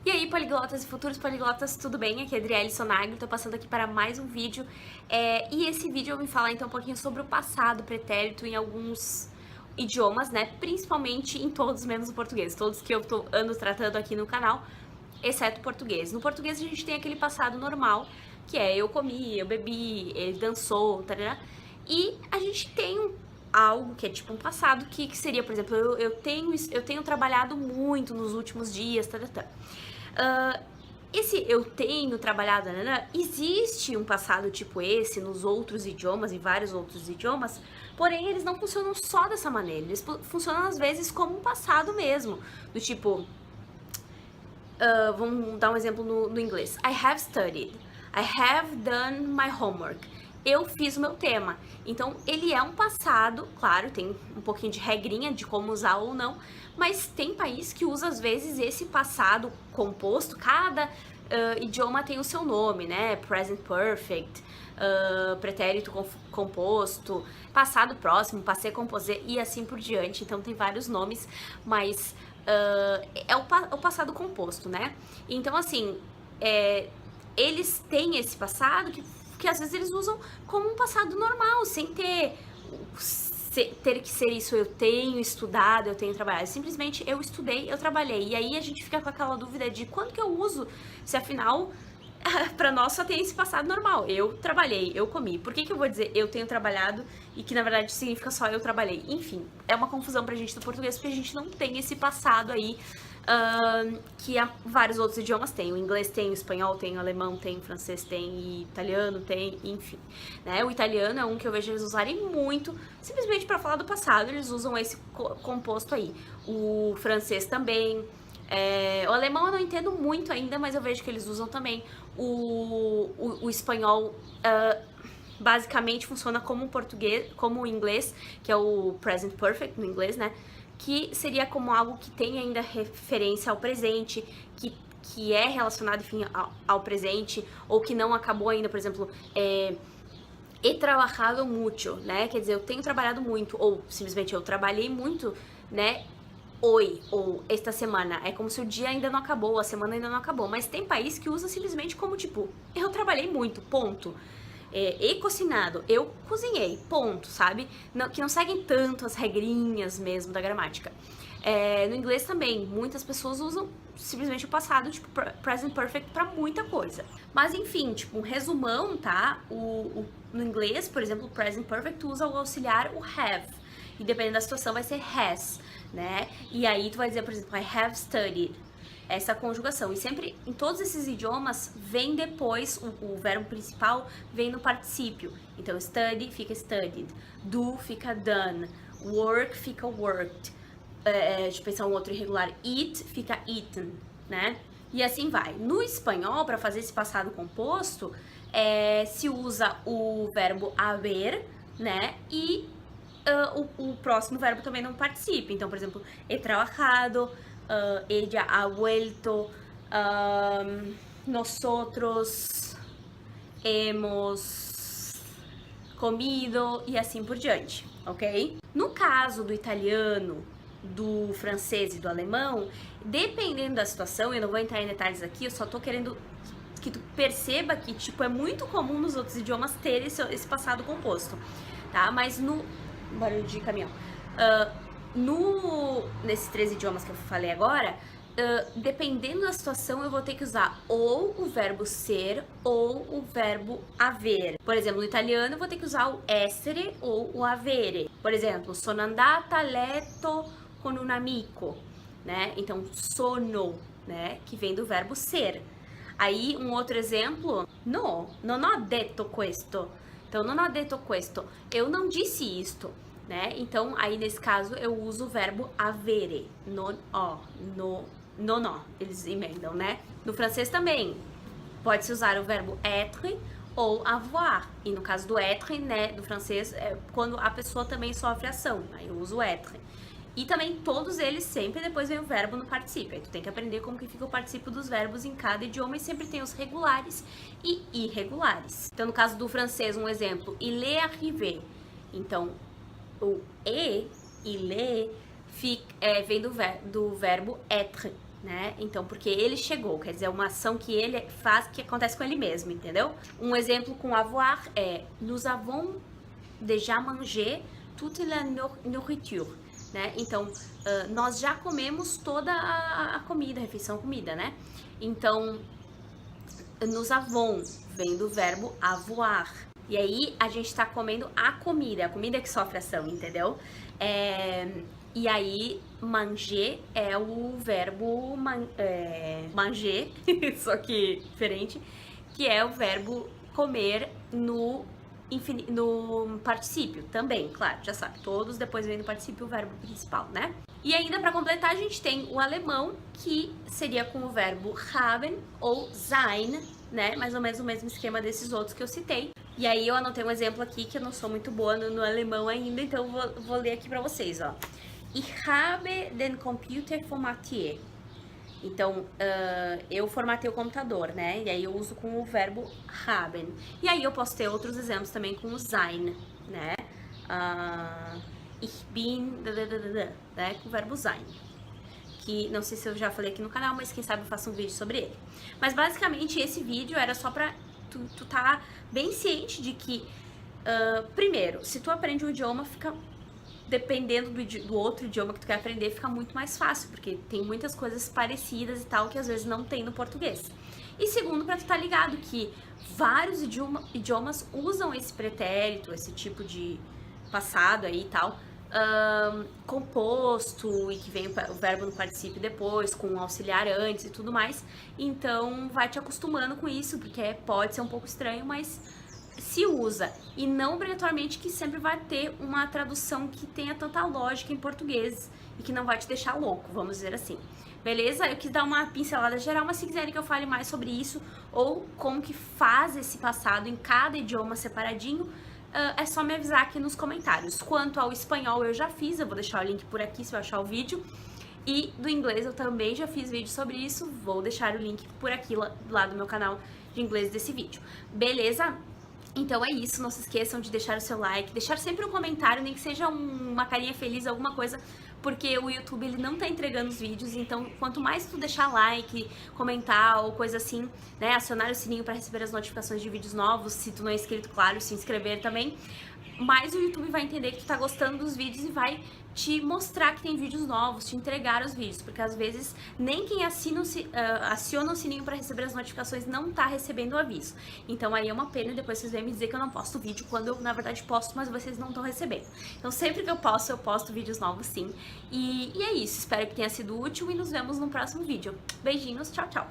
E aí, poliglotas e futuros poliglotas, tudo bem? Aqui é Adriele Sonagro, tô passando aqui para mais um vídeo. E esse vídeo eu vim falar então um pouquinho sobre o passado pretérito em alguns idiomas, né? Principalmente em todos menos o português, todos que eu ando tratando aqui no canal, exceto o português. No português a gente tem aquele passado normal, que é eu comi, eu bebi, ele dançou, tarará. E a gente tem algo que é tipo um passado que seria, por exemplo, eu tenho trabalhado muito nos últimos dias, tarará. Esse eu tenho trabalhado, né? Existe um passado tipo esse nos outros idiomas, em vários outros idiomas, porém eles não funcionam só dessa maneira, eles funcionam às vezes como um passado mesmo, do tipo, vamos dar um exemplo no inglês. I have studied. I have done my homework. Eu fiz o meu tema. Então, ele é um passado, claro, tem um pouquinho de regrinha de como usar ou não, mas tem país que usa, às vezes, esse passado composto. Cada idioma tem o seu nome, né? Present perfect, pretérito composto, passado próximo, passé composé e assim por diante. Então, tem vários nomes, mas é o passado composto, né? Então, assim, eles têm esse passado que às vezes eles usam como um passado normal, sem ter que ser isso, eu tenho estudado, eu tenho trabalhado. Simplesmente eu estudei, eu trabalhei. E aí a gente fica com aquela dúvida de quando que eu uso, se afinal pra nós só tem esse passado normal. Eu trabalhei, eu comi. Por que eu vou dizer eu tenho trabalhado e que na verdade significa só eu trabalhei? Enfim, é uma confusão pra gente do português porque a gente não tem esse passado aí que vários outros idiomas têm. O inglês tem, o espanhol tem, o alemão tem, o francês tem, o italiano tem, enfim. Né? O italiano é um que eu vejo eles usarem muito, simplesmente para falar do passado, eles usam esse composto aí. O francês também. O alemão eu não entendo muito ainda, mas eu vejo que eles usam também. O espanhol basicamente funciona como o português, como o inglês, que é o present perfect no inglês, né? Que seria como algo que tem ainda referência ao presente, que é relacionado, enfim, ao presente, ou que não acabou ainda, por exemplo, he trabajado mucho, né? Quer dizer, eu tenho trabalhado muito, ou simplesmente eu trabalhei muito, né? Hoje, ou esta semana. É como se o dia ainda não acabou, a semana ainda não acabou. Mas tem país que usa simplesmente como tipo, eu trabalhei muito, ponto. E cozinhado, eu cozinhei, ponto, sabe? Que não seguem tanto as regrinhas mesmo da gramática. No inglês também, muitas pessoas usam simplesmente o passado, tipo, present perfect pra muita coisa. Mas enfim, tipo, um resumão, tá? No inglês, por exemplo, o present perfect usa o auxiliar, o have. E dependendo da situação vai ser has, né? E aí tu vai dizer, por exemplo, I have studied. Essa conjugação. E sempre, em todos esses idiomas, vem depois, o verbo principal vem no particípio. Então, study fica studied, do fica done, work fica worked. Deixa eu pensar um outro irregular. Eat fica eaten, né? E assim vai. No espanhol, para fazer esse passado composto, se usa o verbo haver, né? E o próximo verbo também não participe. Então, por exemplo, he trabajado, ella ha vuelto, nosotros hemos comido e assim por diante, ok? No caso do italiano, do francês e do alemão, dependendo da situação, eu não vou entrar em detalhes aqui, eu só tô querendo que tu perceba que, tipo, é muito comum nos outros idiomas ter esse passado composto, tá? Mas no... barulho de caminhão. Nesses 3 idiomas que eu falei agora, dependendo da situação, eu vou ter que usar ou o verbo ser ou o verbo haver. Por exemplo, no italiano, eu vou ter que usar o essere ou o avere. Por exemplo, sono andata a letto con un amico, né? Então, sono, né? Que vem do verbo ser. Aí, um outro exemplo, no, non ho detto questo. Então, non ho detto questo. Eu não disse isto, né? Então, aí nesse caso, eu uso o verbo avere. Non ho, non ho. Eles emendam, né? No francês também. Pode-se usar o verbo être ou avoir. E no caso do être, né, do francês, é quando a pessoa também sofre ação. Aí eu uso être. E também todos eles sempre depois vem o verbo no particípio. Aí tu tem que aprender como que fica o particípio dos verbos em cada idioma e sempre tem os regulares e irregulares. Então no caso do francês, um exemplo, il est arrivé. Então o il est vem do verbo être, né? Então, porque ele chegou, quer dizer, uma ação que ele faz que acontece com ele mesmo, entendeu? Um exemplo com avoir é nous avons déjà mangé toute la nourriture, né? Então, nós já comemos toda a comida, a refeição, comida, né? Então, nous avons vem do verbo avoir. E aí, a gente tá comendo a comida que sofre ação, entendeu? E aí, manger é o verbo manger, só que diferente, que é o verbo comer no particípio também, claro, já sabe, todos depois vem no particípio o verbo principal, né? E ainda para completar, a gente tem o alemão, que seria com o verbo haben ou sein, né? Mais ou menos o mesmo esquema desses outros que eu citei. E aí eu anotei um exemplo aqui, que eu não sou muito boa no alemão ainda, então vou ler aqui pra vocês, ó. Ich habe den Computer formatiert. Então, eu formatei o computador, né? E aí eu uso com o verbo haben. E aí eu posso ter outros exemplos também com o sein, né? Ich bin, né? Com o verbo sein. Que não sei se eu já falei aqui no canal, mas quem sabe eu faço um vídeo sobre ele. Mas basicamente esse vídeo era só pra tu tá bem ciente de que, primeiro, se tu aprende um idioma, fica... dependendo do outro idioma que tu quer aprender, fica muito mais fácil, porque tem muitas coisas parecidas e tal, que às vezes não tem no português. E segundo, pra tu tá ligado que vários idiomas usam esse pretérito, esse tipo de passado aí e tal, composto, e que vem o verbo no particípio depois, com o auxiliar antes e tudo mais. Então, vai te acostumando com isso, porque pode ser um pouco estranho, mas... se usa, e não obrigatoriamente que sempre vai ter uma tradução que tenha tanta lógica em português e que não vai te deixar louco, vamos dizer assim. Beleza? Eu quis dar uma pincelada geral, mas se quiserem que eu fale mais sobre isso ou como que faz esse passado em cada idioma separadinho, é só me avisar aqui nos comentários. Quanto ao espanhol eu já fiz, eu vou deixar o link por aqui se eu achar o vídeo. E do inglês eu também já fiz vídeo sobre isso, vou deixar o link por aqui lá do meu canal de inglês desse vídeo. Beleza? Então é isso, não se esqueçam de deixar o seu like, deixar sempre um comentário, nem que seja uma carinha feliz, alguma coisa, porque o YouTube ele não tá entregando os vídeos, então quanto mais tu deixar like, comentar ou coisa assim, né, acionar o sininho para receber as notificações de vídeos novos, se tu não é inscrito, claro, se inscrever também, mais o YouTube vai entender que tu tá gostando dos vídeos e vai te mostrar que tem vídeos novos, te entregar os vídeos, porque às vezes nem quem aciona o sininho para receber as notificações não tá recebendo o aviso. Então aí é uma pena, depois vocês vêm me dizer que eu não posto vídeo, quando eu na verdade posto, mas vocês não estão recebendo. Então sempre que eu posto vídeos novos sim. E é isso, espero que tenha sido útil e nos vemos no próximo vídeo. Beijinhos, tchau, tchau!